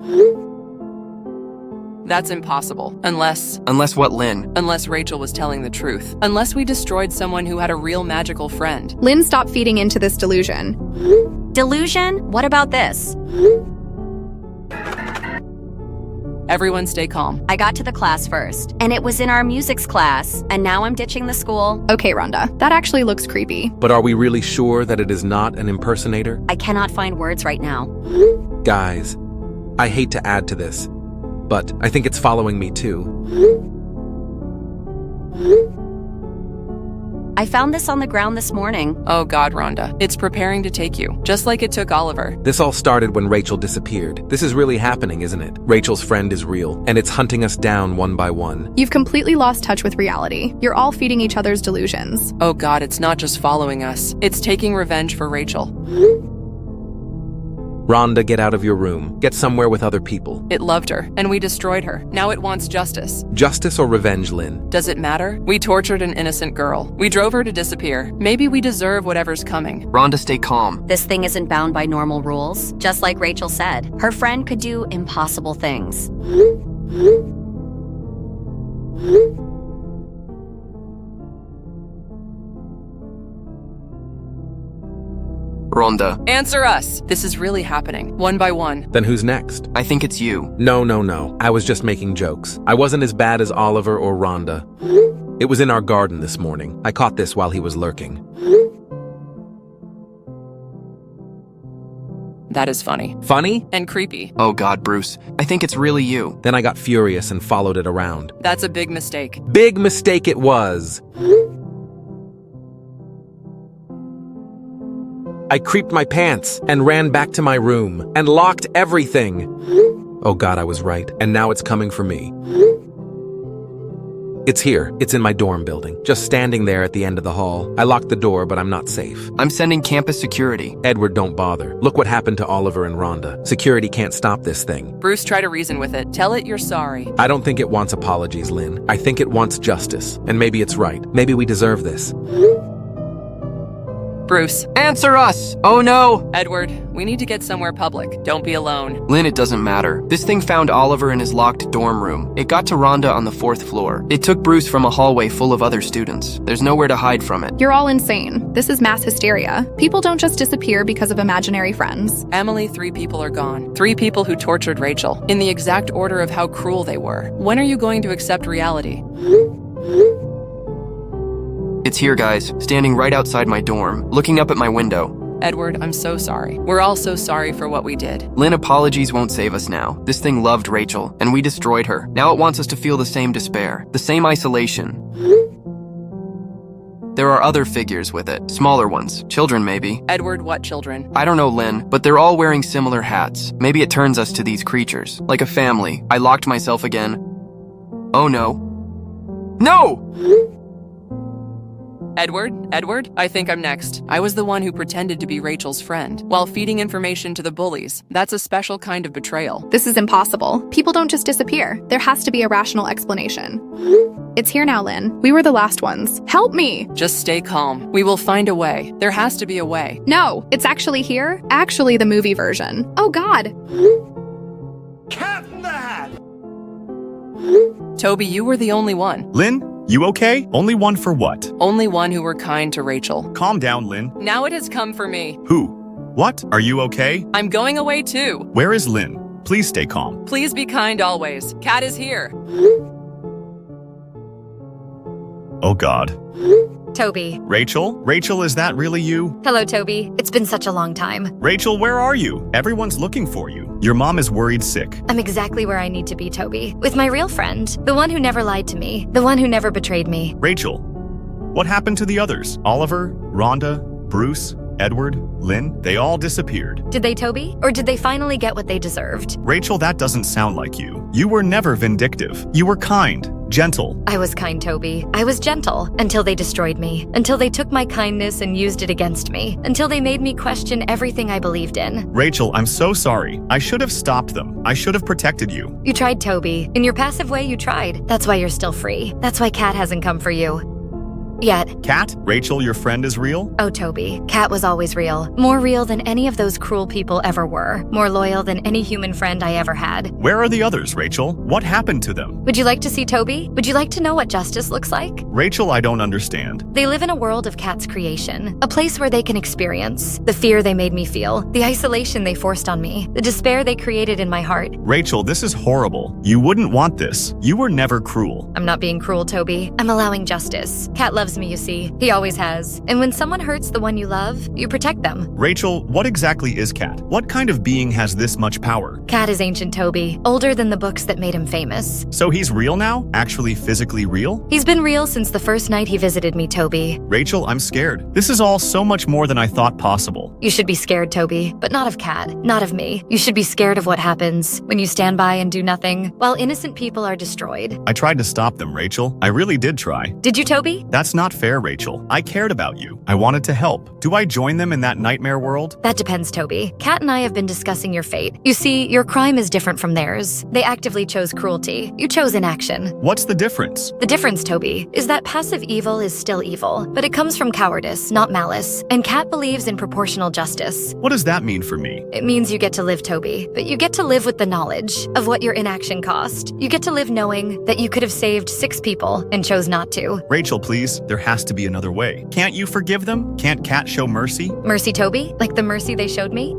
S10: That's impossible. Unless
S11: what, Lynn?
S10: Unless Rachel was telling the truth. Unless we destroyed someone who had a real magical friend.
S7: Lynn, stop feeding into this delusion.
S4: Delusion? What about this?
S10: Everyone stay calm.
S4: I got to the class first, and it was in our musics class, and now I'm ditching the school.
S7: Okay, Rhonda, that actually looks creepy.
S9: But are we really sure that it is not an impersonator?
S4: I cannot find words right now.
S9: Guys, I hate to add to this, but I think it's following me too.
S4: I found this on the ground this morning.
S10: Oh God, Rhonda. It's preparing to take you, just like it took Oliver.
S9: This all started when Rachel disappeared. This is really happening, isn't it? Rachel's friend is real, and it's hunting us down one by one.
S7: You've completely lost touch with reality. You're all feeding each other's delusions.
S10: Oh God, it's not just following us. It's taking revenge for Rachel.
S9: Rhonda, get out of your room. Get somewhere with other people.
S10: It loved her, and we destroyed her. Now it wants justice.
S9: Justice or revenge, Lynn?
S10: Does it matter? We tortured an innocent girl. We drove her to disappear. Maybe we deserve whatever's coming.
S11: Rhonda, stay calm.
S4: This thing isn't bound by normal rules. Just like Rachel said, her friend could do impossible things.
S11: Rhonda.
S10: Answer us! This is really happening, one by one.
S9: Then who's next?
S11: I think it's you.
S9: No. I was just making jokes. I wasn't as bad as Oliver or Rhonda. It was in our garden this morning. I caught this while he was lurking.
S10: That is funny.
S9: Funny?
S10: And creepy.
S11: Oh God, Bruce. I think it's really you.
S9: Then I got furious and followed it around.
S10: That's a big mistake.
S9: Big mistake it was. I creeped my pants and ran back to my room and locked everything. Oh God, I was right. And now it's coming for me. It's here. It's in my dorm building, just standing there at the end of the hall. I locked the door, but I'm not safe.
S11: I'm sending campus security.
S9: Edward, don't bother. Look what happened to Oliver and Rhonda. Security can't stop this thing.
S10: Bruce, try to reason with it. Tell it you're sorry.
S9: I don't think it wants apologies, Lynn. I think it wants justice. And maybe it's right. Maybe we deserve this.
S10: Bruce.
S11: Answer us! Oh no!
S10: Edward, we need to get somewhere public. Don't be alone.
S11: Lynn, it doesn't matter. This thing found Oliver in his locked dorm room. It got to Rhonda on the 4th floor. It took Bruce from a hallway full of other students. There's nowhere to hide from it.
S7: You're all insane. This is mass hysteria. People don't just disappear because of imaginary friends.
S10: Emily, 3 people are gone. 3 people who tortured Rachel, in the exact order of how cruel they were. When are you going to accept reality?
S11: It's here, guys, standing right outside my dorm, looking up at my window.
S10: Edward, I'm so sorry. We're all so sorry for what we did.
S11: Lynn, apologies won't save us now. This thing loved Rachel, and we destroyed her. Now it wants us to feel the same despair, the same isolation. There are other figures with it, smaller ones, children maybe.
S10: Edward, what children?
S11: I don't know, Lynn, but they're all wearing similar hats. Maybe it turns us to these creatures, like a family. I locked myself again. Oh no. No!
S10: Edward, I think I'm next. I was the one who pretended to be Rachel's friend, while feeding information to the bullies. That's a special kind of betrayal.
S7: This is impossible. People don't just disappear. There has to be a rational explanation. It's here now, Lynn. We were the last ones. Help me!
S10: Just stay calm. We will find a way. There has to be a way.
S7: No, it's actually here. Actually, the movie version. Oh God!
S3: Cat in the Hat!
S10: Toby, you were the only one.
S6: Lynn? You okay? Only one for what?
S10: Only one who were kind to Rachel.
S6: Calm down, Lynn.
S10: Now it has come for me.
S6: Who? What? Are you okay?
S10: I'm going away too.
S6: Where is Lynn? Please stay calm.
S10: Please be kind always. Cat is here.
S6: Oh God.
S2: Toby.
S6: Rachel? Rachel, is that really you?
S2: Hello, Toby. It's been such a long time.
S6: Rachel, where are you? Everyone's looking for you. Your mom is worried sick.
S2: I'm exactly where I need to be, Toby. With my real friend. The one who never lied to me. The one who never betrayed me.
S6: Rachel, what happened to the others? Oliver, Rhonda, Bruce, Edward, Lynn? They all disappeared.
S2: Did they, Toby? Or did they finally get what they deserved?
S6: Rachel, that doesn't sound like you. You were never vindictive. You were kind. Gentle.
S2: I was kind, Toby. I was gentle until they destroyed me, until they took my kindness and used it against me, until they made me question everything I believed in.
S6: Rachel, I'm so sorry. I should have stopped them. I should have protected you.
S2: You tried, Toby. In your passive way, you tried. That's why you're still free. That's why Kat hasn't come for you. Yet.
S6: Kat? Rachel, your friend is real?
S2: Oh, Toby, Kat was always real. More real than any of those cruel people ever were. More loyal than any human friend I ever had.
S6: Where are the others, Rachel? What happened to them?
S2: Would you like to see Toby? Would you like to know what justice looks like?
S6: Rachel, I don't understand.
S2: They live in a world of Kat's creation. A place where they can experience the fear they made me feel, the isolation they forced on me, the despair they created in my heart.
S6: Rachel, this is horrible. You wouldn't want this. You were never cruel.
S2: I'm not being cruel, Toby. I'm allowing justice. Kat loves me, you see. He always has. And when someone hurts the one you love, you protect them.
S6: Rachel, what exactly is Kat? What kind of being has this much power?
S2: Kat is ancient, Toby. Older than the books that made him famous.
S6: So he's real now? Actually physically real?
S2: He's been real since the first night he visited me, Toby.
S6: Rachel, I'm scared. This is all so much more than I thought possible.
S2: You should be scared, Toby, but not of Kat, not of me. You should be scared of what happens when you stand by and do nothing, while innocent people are destroyed.
S6: I tried to stop them, Rachel. I really did try.
S2: Did you, Toby?
S6: That's not fair, Rachel. I cared about you. I wanted to help. Do I join them in that nightmare world?
S2: That depends, Toby. Kat and I have been discussing your fate. You see, your crime is different from theirs. They actively chose cruelty. You chose inaction.
S6: What's the difference?
S2: The difference, Toby, is that passive evil is still evil, but it comes from cowardice, not malice. And Kat believes in proportional justice.
S6: What does that mean for me?
S2: It means you get to live, Toby, but you get to live with the knowledge of what your inaction cost. You get to live knowing that you could have saved 6 people and chose not to.
S6: Rachel, please, there has to be another way. Can't you forgive them? Can't Kat show mercy?
S2: Mercy, Toby? Like the mercy they showed me?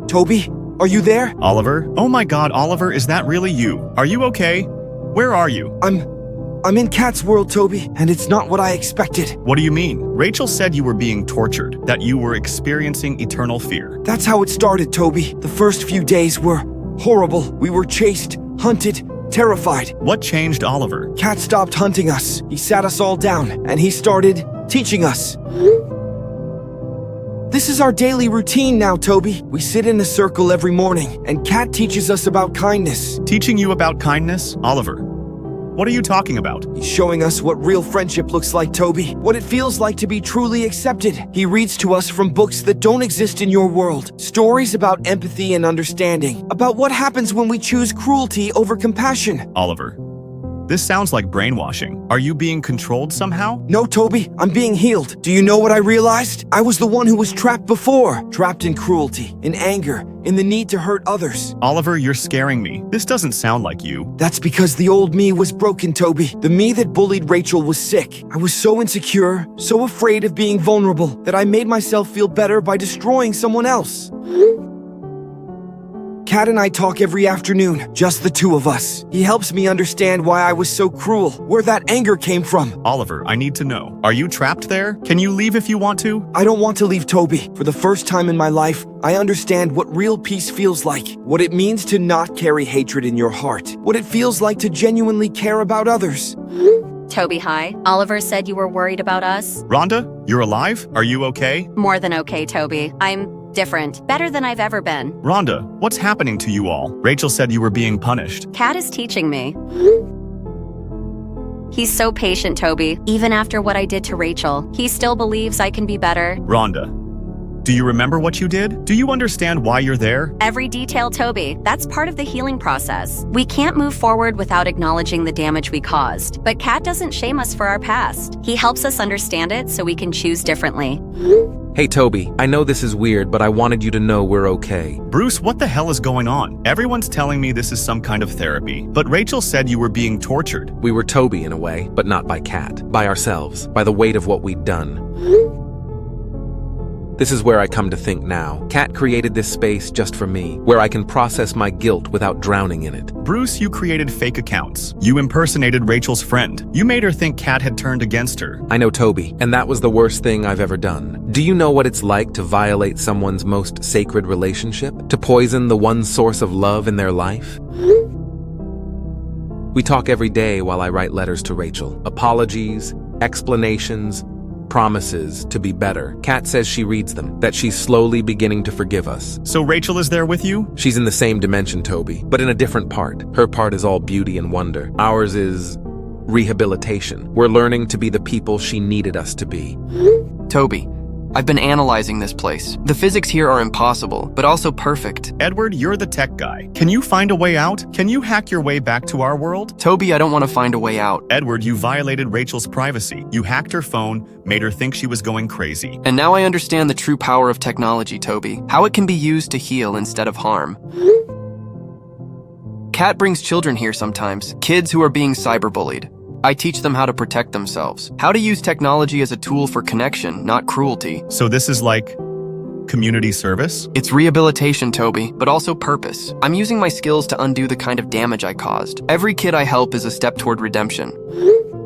S8: Toby, are you there?
S6: Oliver? Oh my God, Oliver, is that really you? Are you okay? Where are you?
S8: I'm in Kat's world, Toby, and it's not what I expected.
S6: What do you mean? Rachel said you were being tortured, that you were experiencing eternal fear.
S8: That's how it started, Toby. The first few days were horrible. We were chased, hunted, terrified.
S6: What changed, Oliver?
S8: Kat stopped hunting us. He sat us all down, and he started teaching us. This is our daily routine now, Toby. We sit in a circle every morning, and Kat teaches us about kindness.
S6: Teaching you about kindness? Oliver, what are you talking about?
S8: He's showing us what real friendship looks like, Toby. What it feels like to be truly accepted. He reads to us from books that don't exist in your world. Stories about empathy and understanding. About what happens when we choose cruelty over compassion.
S6: Oliver, this sounds like brainwashing. Are you being controlled somehow?
S8: No, Toby, I'm being healed. Do you know what I realized? I was the one who was trapped before. Trapped in cruelty, in anger, in the need to hurt others.
S6: Oliver, you're scaring me. This doesn't sound like you.
S8: That's because the old me was broken, Toby. The me that bullied Rachel was sick. I was so insecure, so afraid of being vulnerable, that I made myself feel better by destroying someone else. Kat and I talk every afternoon, just the two of us. He helps me understand why I was so cruel, where that anger came from.
S6: Oliver, I need to know. Are you trapped there? Can you leave if you want to?
S8: I don't want to leave, Toby. For the first time in my life, I understand what real peace feels like. What it means to not carry hatred in your heart. What it feels like to genuinely care about others.
S4: Toby, hi. Oliver said you were worried about us.
S6: Rhonda, you're alive? Are you okay?
S4: More than okay, Toby. I'm different. Better than I've ever been.
S6: Rhonda, what's happening to you all? Rachel said you were being punished.
S4: Kat is teaching me. He's so patient, Toby. Even after what I did to Rachel, he still believes I can be better.
S6: Rhonda, do you remember what you did? Do you understand why you're there?
S4: Every detail, Toby. That's part of the healing process. We can't move forward without acknowledging the damage we caused. But Kat doesn't shame us for our past. He helps us understand it so we can choose differently.
S9: Hey, Toby, I know this is weird, but I wanted you to know we're okay.
S6: Bruce, what the hell is going on? Everyone's telling me this is some kind of therapy, but Rachel said you were being tortured.
S9: We were Toby in a way, but not by Kat. By ourselves, by the weight of what we'd done. This is where I come to think now. Kat created this space just for me, where I can process my guilt without drowning in it.
S6: Bruce, you created fake accounts. You impersonated Rachel's friend. You made her think Kat had turned against her.
S9: I know, Toby, and that was the worst thing I've ever done. Do you know what it's like to violate someone's most sacred relationship? To poison the one source of love in their life? We talk every day while I write letters to Rachel. Apologies, explanations, promises to be better. Kat says she reads them, that she's slowly beginning to forgive us.
S6: So Rachel is there with you?
S9: She's in the same dimension, Toby, but in a different part. Her part is all beauty and wonder. Ours is Rehabilitation. We're learning to be the people she needed us to be.
S11: Toby, I've been analyzing this place. The physics here are impossible, but also perfect.
S6: Edward, you're the tech guy. Can you find a way out? Can you hack your way back to our world?
S11: Toby, I don't want to find a way out.
S6: Edward, you violated Rachel's privacy. You hacked her phone, made her think she was going crazy.
S11: And now I understand the true power of technology, Toby. How it can be used to heal instead of harm. Kat brings children here sometimes, kids who are being cyberbullied. I teach them how to protect themselves, how to use technology as a tool for connection, not cruelty.
S6: So this is like community service?
S11: It's rehabilitation, Toby, but also purpose. I'm using my skills to undo the kind of damage I caused. Every kid I help is a step toward redemption.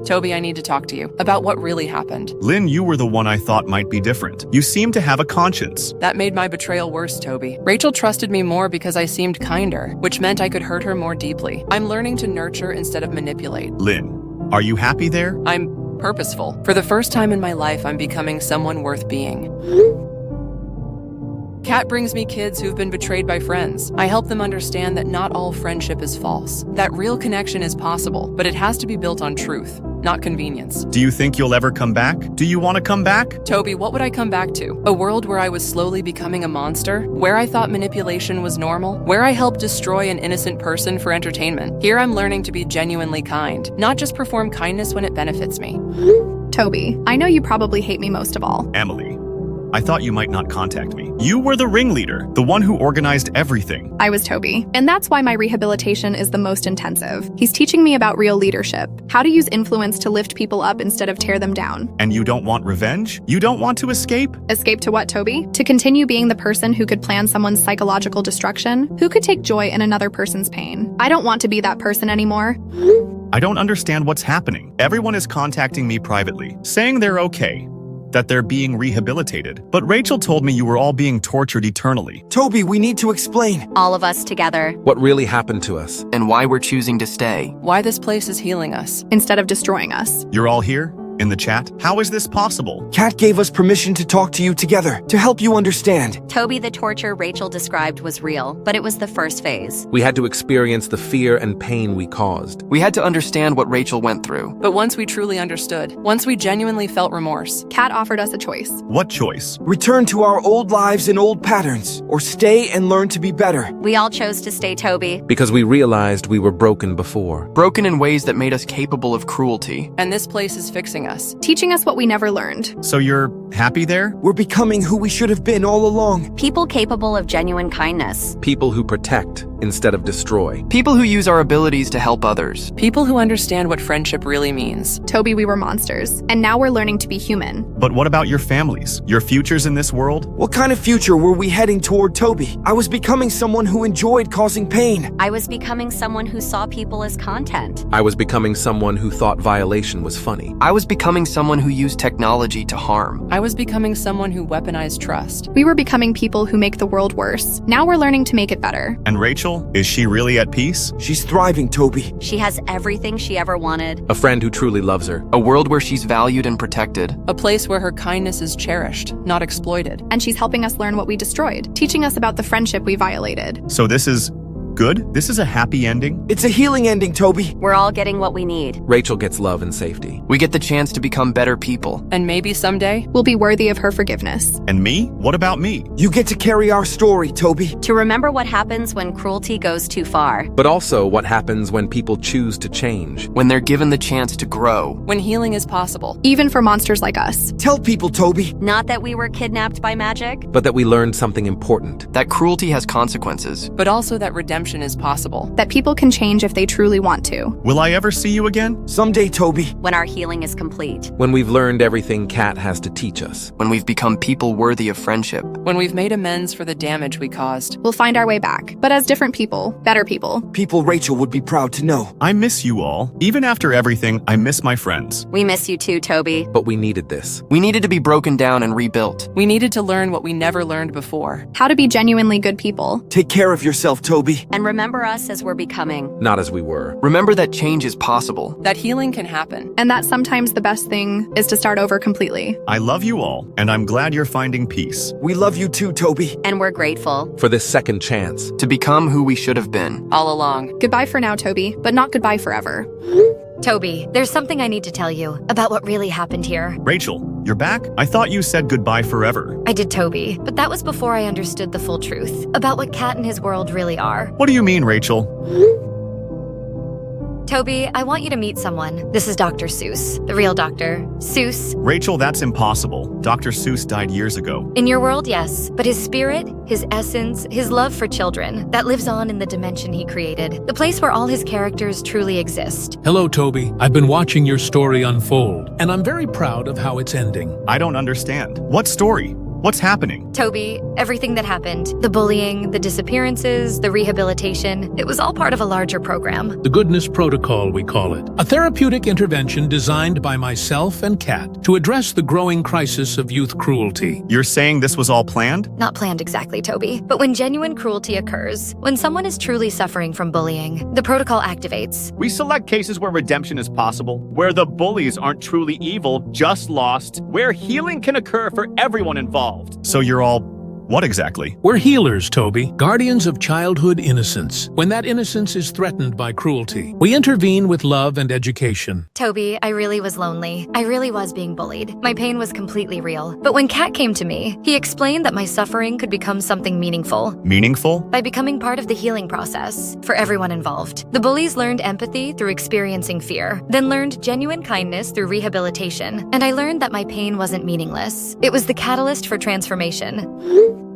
S10: Toby, I need to talk to you about what really happened.
S6: Lynn, you were the one I thought might be different. You seem to have a conscience.
S10: That made my betrayal worse, Toby. Rachel trusted me more because I seemed kinder, which meant I could hurt her more deeply. I'm learning to nurture instead of manipulate.
S6: Lynn, are you happy there?
S10: I'm purposeful. For the first time in my life, I'm becoming someone worth being. Kat brings me kids who've been betrayed by friends. I help them understand that not all friendship is false, that real connection is possible, but it has to be built on truth, not convenience.
S6: Do you think you'll ever come back? Do you want to come back?
S10: Toby, what would I come back to? A world where I was slowly becoming a monster? Where I thought manipulation was normal? Where I helped destroy an innocent person for entertainment? Here I'm learning to be genuinely kind, not just perform kindness when it benefits me.
S7: Toby, I know you probably hate me most of all.
S6: Emily, I thought you might not contact me. You were the ringleader, the one who organized everything.
S7: I was Toby, and that's why my rehabilitation is the most intensive. He's teaching me about real leadership, how to use influence to lift people up instead of tear them down.
S6: And you don't want revenge? You don't want to escape?
S7: Escape to what, Toby? To continue being the person who could plan someone's psychological destruction? Who could take joy in another person's pain? I don't want to be that person anymore.
S6: I don't understand what's happening. Everyone is contacting me privately, saying they're okay, that they're being rehabilitated. But Rachel told me you were all being tortured eternally.
S8: Toby, we need to explain.
S4: All of us together.
S9: What really happened to us?
S11: And why we're choosing to stay.
S10: Why this place is healing us.
S7: Instead of destroying us.
S6: You're all here? In the chat? How is this possible?
S8: Kat gave us permission to talk to you together, to help you understand.
S4: Toby, the torture Rachel described was real, but it was the first phase.
S9: We had to experience the fear and pain we caused.
S11: We had to understand what Rachel went through.
S10: But once we truly understood, once we genuinely felt remorse,
S7: Kat offered us a choice.
S6: What choice?
S8: Return to our old lives and old patterns, or stay and learn to be better.
S4: We all chose to stay, Toby.
S9: Because we realized we were broken before.
S11: Broken in ways that made us capable of cruelty.
S10: And this place is fixing us.
S7: Teaching us what we never learned.
S6: So you're happy there?
S8: We're becoming who we should have been all along.
S4: People capable of genuine kindness.
S9: People who protect instead of destroy.
S11: People who use our abilities to help others.
S10: People who understand what friendship really means.
S7: Toby, we were monsters, and now we're learning to be human.
S6: But what about your families? Your futures in this world?
S8: What kind of future were we heading toward, Toby? I was becoming someone who enjoyed causing pain.
S4: I was becoming someone who saw people as content.
S9: I was becoming someone who thought violation was funny.
S11: I was becoming someone who used technology to harm.
S10: I was becoming someone who weaponized trust.
S7: We were becoming people who make the world worse. Now we're learning to make it better.
S6: And Rachel, is she really at peace?
S8: She's thriving, Toby.
S4: She has everything she ever wanted.
S9: A friend who truly loves her.
S11: A world where she's valued and protected.
S10: A place where her kindness is cherished, not exploited.
S7: And she's helping us learn what we destroyed, teaching us about the friendship we violated.
S6: So this is good? This is a happy ending?
S8: It's a healing ending, Toby.
S4: We're all getting what we need.
S9: Rachel gets love and safety.
S11: We get the chance to become better people.
S10: And maybe someday,
S7: we'll be worthy of her forgiveness.
S6: And me? What about me?
S8: You get to carry our story, Toby.
S4: To remember what happens when cruelty goes too far.
S9: But also what happens when people choose to change.
S11: When they're given the chance to grow.
S10: When healing is possible.
S7: Even for monsters like us.
S8: Tell people, Toby.
S4: Not that we were kidnapped by magic.
S9: But that we learned something important.
S11: That cruelty has consequences.
S10: But also that redemption is possible.
S7: That people can change if they truly want to.
S6: Will I ever see you again?
S8: Someday, Toby.
S4: When our healing is complete.
S9: When we've learned everything Kat has to teach us.
S11: When we've become people worthy of friendship.
S10: When we've made amends for the damage we caused.
S7: We'll find our way back, but as different people, better people.
S8: People Rachel would be proud to know.
S6: I miss you all. Even after everything, I miss my friends.
S4: We miss you too, Toby.
S9: But we needed this.
S11: We needed to be broken down and rebuilt.
S10: We needed to learn what we never learned before.
S7: How to be genuinely good people.
S8: Take care of yourself, Toby.
S4: And remember us as we're becoming.
S9: Not as we were.
S11: Remember that change is possible.
S10: That healing can happen.
S7: And that sometimes the best thing is to start over completely.
S6: I love you all, and I'm glad you're finding peace.
S8: We love you too, Toby.
S4: And we're grateful.
S9: For this second chance.
S11: To become who we should have been.
S10: All along.
S7: Goodbye for now, Toby, but not goodbye forever.
S2: Toby, there's something I need to tell you about what really happened here.
S6: Rachel, you're back? I thought you said goodbye forever.
S2: I did, Toby, but that was before I understood the full truth about what Cat and his world really are.
S6: What do you mean, Rachel?
S2: Toby, I want you to meet someone. This is Dr. Seuss, the real doctor. Seuss.
S6: Rachel, that's impossible. Dr. Seuss died years ago.
S2: In your world, yes, but his spirit, his essence, his love for children, that lives on in the dimension he created, the place where all his characters truly exist.
S14: Hello, Toby. I've been watching your story unfold, and I'm very proud of how it's ending.
S6: I don't understand. What story? What's happening?
S2: Toby, everything that happened, the bullying, the disappearances, the rehabilitation, it was all part of a larger program.
S14: The Goodness Protocol, we call it. A therapeutic intervention designed by myself and Kat to address the growing crisis of youth cruelty.
S6: You're saying this was all planned?
S2: Not planned exactly, Toby, but when genuine cruelty occurs, when someone is truly suffering from bullying, the protocol activates.
S12: We select cases where redemption is possible, where the bullies aren't truly evil, just lost, where healing can occur for everyone involved.
S6: So you're all... what exactly?
S14: We're healers, Toby, guardians of childhood innocence. When that innocence is threatened by cruelty, we intervene with love and education.
S2: Toby, I really was lonely. I really was being bullied. My pain was completely real. But when Kat came to me, he explained that my suffering could become something meaningful.
S6: Meaningful?
S2: By becoming part of the healing process for everyone involved. The bullies learned empathy through experiencing fear, then learned genuine kindness through rehabilitation. And I learned that my pain wasn't meaningless. It was the catalyst for transformation.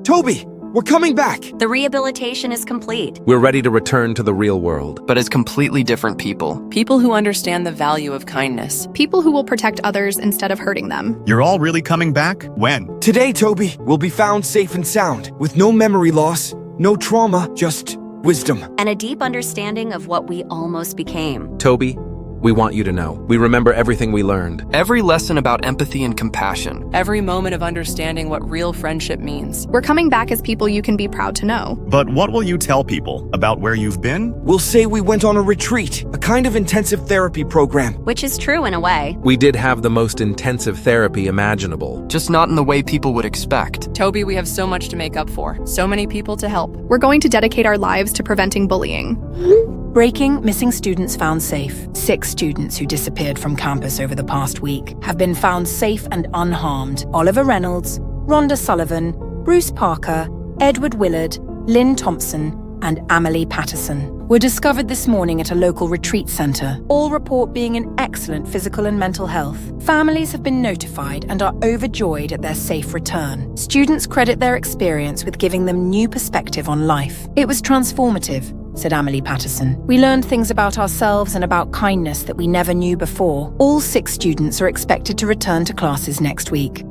S8: Toby, we're coming back.
S4: The rehabilitation is complete.
S9: We're ready to return to the real world.
S11: But as completely different people.
S10: People who understand the value of kindness.
S7: People who will protect others instead of hurting them.
S6: You're all really coming back? When?
S8: Today, Toby, we'll be found safe and sound, with no memory loss, no trauma, just wisdom.
S4: And a deep understanding of what we almost became.
S9: Toby, we want you to know. We remember everything we learned.
S11: Every lesson about empathy and compassion.
S10: Every moment of understanding what real friendship means.
S7: We're coming back as people you can be proud to know.
S6: But what will you tell people? About where you've been?
S8: We'll say we went on a retreat, a kind of intensive therapy program.
S4: Which is true in a way.
S9: We did have the most intensive therapy imaginable.
S11: Just not in the way people would expect.
S10: Toby, we have so much to make up for. So many people to help.
S7: We're going to dedicate our lives to preventing bullying.
S15: Breaking missing students found safe. 6 students who disappeared from campus over the past week have been found safe and unharmed. Oliver Reynolds, Rhonda Sullivan, Bruce Parker, Edward Willard, Lynn Thompson, and Amelie Patterson were discovered this morning at a local retreat center. All report being in excellent physical and mental health. Families have been notified and are overjoyed at their safe return. Students credit their experience with giving them new perspective on life. It was transformative, said Amelie Patterson. We learned things about ourselves and about kindness that we never knew before. All 6 students are expected to return to classes next week.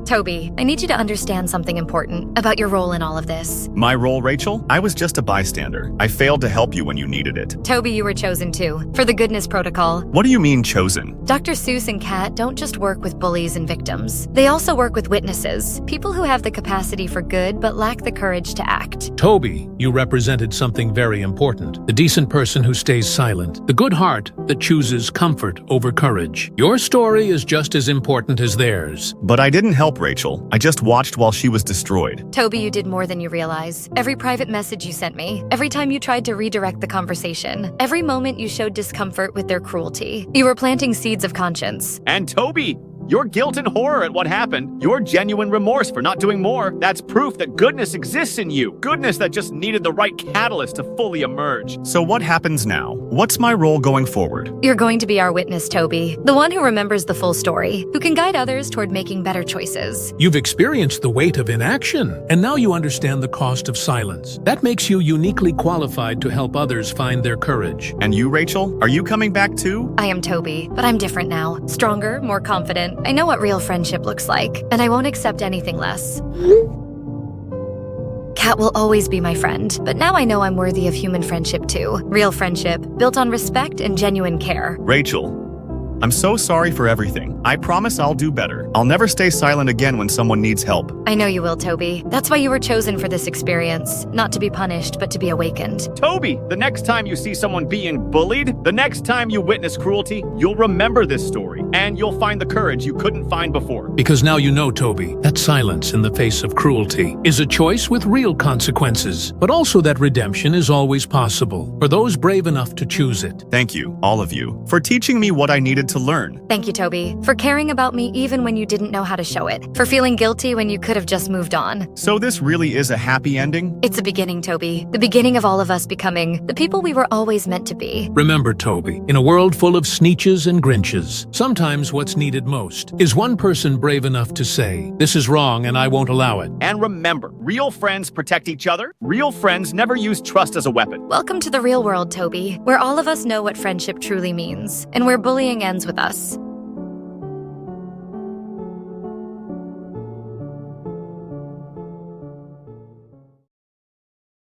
S2: Toby, I need you to understand something important about your role in all of this.
S6: My role, Rachel? I was just a bystander. I failed to help you when you needed it.
S2: Toby, you were chosen too, for the Goodness Protocol.
S6: What do you mean, chosen?
S2: Dr. Seuss and Kat don't just work with bullies and victims. They also work with witnesses, people who have the capacity for good but lack the courage to act.
S14: Toby, you represented something very important. The decent person who stays silent. The good heart that chooses comfort over courage. Your story is just as important as theirs.
S6: But I didn't help Rachel. I just watched while she was destroyed.
S2: Toby, you did more than you realize. Every private message you sent me, every time you tried to redirect the conversation, every moment you showed discomfort with their cruelty, you were planting seeds of conscience.
S12: And Toby, your guilt and horror at what happened, your genuine remorse for not doing more, that's proof that goodness exists in you. Goodness that just needed the right catalyst to fully emerge.
S6: So what happens now? What's my role going forward?
S2: You're going to be our witness, Toby. The one who remembers the full story, who can guide others toward making better choices.
S14: You've experienced the weight of inaction, and now you understand the cost of silence. That makes you uniquely qualified to help others find their courage.
S6: And you, Rachel? Are you coming back too?
S2: I am Toby, but I'm different now. Stronger, more confident. I know what real friendship looks like, and I won't accept anything less. Kat will always be my friend, but now I know I'm worthy of human friendship too. Real friendship, built on respect and genuine care.
S6: Rachel, I'm so sorry for everything. I promise I'll do better. I'll never stay silent again when someone needs help.
S2: I know you will, Toby. That's why you were chosen for this experience. Not to be punished, but to be awakened.
S12: Toby, the next time you see someone being bullied, the next time you witness cruelty, you'll remember this story. And you'll find the courage you couldn't find before.
S14: Because now you know, Toby, that silence in the face of cruelty is a choice with real consequences, but also that redemption is always possible for those brave enough to choose it.
S6: Thank you, all of you, for teaching me what I needed to learn.
S2: Thank you, Toby, for caring about me even when you didn't know how to show it, for feeling guilty when you could have just moved on.
S6: So this really is a happy ending?
S2: It's a beginning, Toby. The beginning of all of us becoming the people we were always meant to be.
S14: Remember, Toby, in a world full of Sneeches and Grinches, sometimes what's needed most is one person brave enough to say, "This is wrong and I won't allow it."
S12: And remember, real friends protect each other. Real friends never use trust as a weapon.
S2: Welcome to the real world, Toby, where all of us know what friendship truly means, and where bullying ends with us.